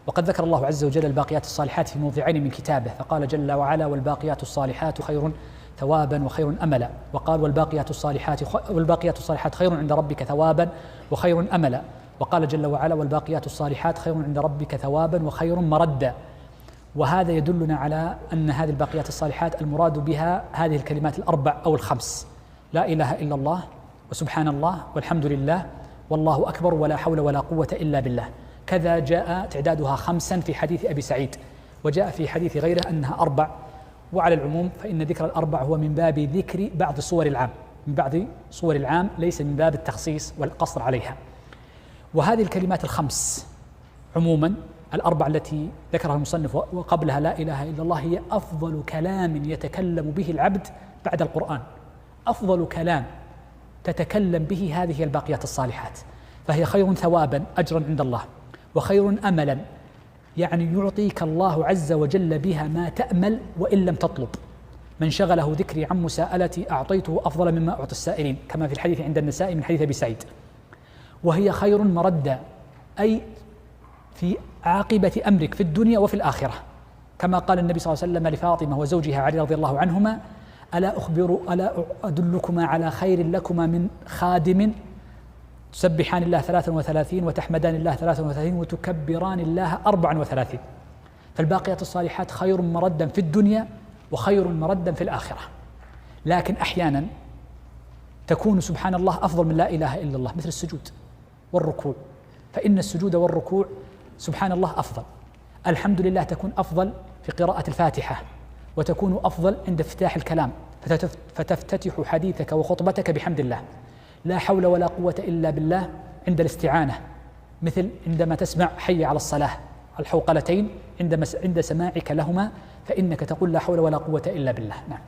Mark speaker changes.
Speaker 1: وقد ذكر الله عز وجل الباقيات الصالحات في موضعين من كتابه، فقال جل وعلا: والباقيات الصالحات خير ثوابا وخير أملا، وقال: والباقيات الصالحات خير عند ربك ثوابا وخير أملا، وقال جل وعلا: والباقيات الصالحات خير عند ربك ثوابا وخير مردا. وهذا يدلنا على أن هذه الباقيات الصالحات المراد بها هذه الكلمات الأربع أو الخمس: لا إله إلا الله، وسبحان الله، والحمد لله، والله أكبر، ولا حول ولا قوة إلا بالله. كذا جاء تعدادها 5 في حديث أبي سعيد، وجاء في حديث غيره أنها 4. وعلى العموم فإن ذكر الأربع هو من باب ذكر بعض صور العام، من بعض صور العام، ليس من باب التخصيص والقصر عليها. وهذه الكلمات الخمس عموما الأربع التي ذكرها المصنف وقبلها لا إله إلا الله هي أفضل كلام يتكلم به العبد بعد القرآن. أفضل كلام تتكلم به هذه الباقيات الصالحات، فهي خير ثوابا أجرا عند الله، وخير أملا، يعني يعطيك الله عز وجل بها ما تأمل وإن لم تطلب. من شغله ذكري عن مساءلتي أعطيته أفضل مما أعطي السائلين، كما في الحديث عند النسائي من حديث أبي سعيد. وهي خير مردا، أي في عاقبة أمرك في الدنيا وفي الآخرة، كما قال النبي صلى الله عليه وسلم لفاطمة وزوجها علي رضي الله عنهما: ألا أدلكما على خير لكما من خادم تسبحان الله 33 وتحمدان الله 33 وتكبران الله 34. فالباقيات الصالحات خير مردا في الدنيا وخير مردا في الآخرة. لكن أحيانا تكون سبحان الله أفضل من لا إله إلا الله، مثل السجود والركوع، فإن السجود والركوع سبحان الله أفضل. الحمد لله تكون أفضل في قراءة الفاتحة، وتكون أفضل عند افتتاح الكلام، فتفتتح حديثك وخطبتك بحمد الله. لا حول ولا قوة إلا بالله عند الاستعانة، مثل عندما تسمع حي على الصلاة الحوقلتين، عند سماعك لهما فإنك تقول لا حول ولا قوة إلا بالله. نعم.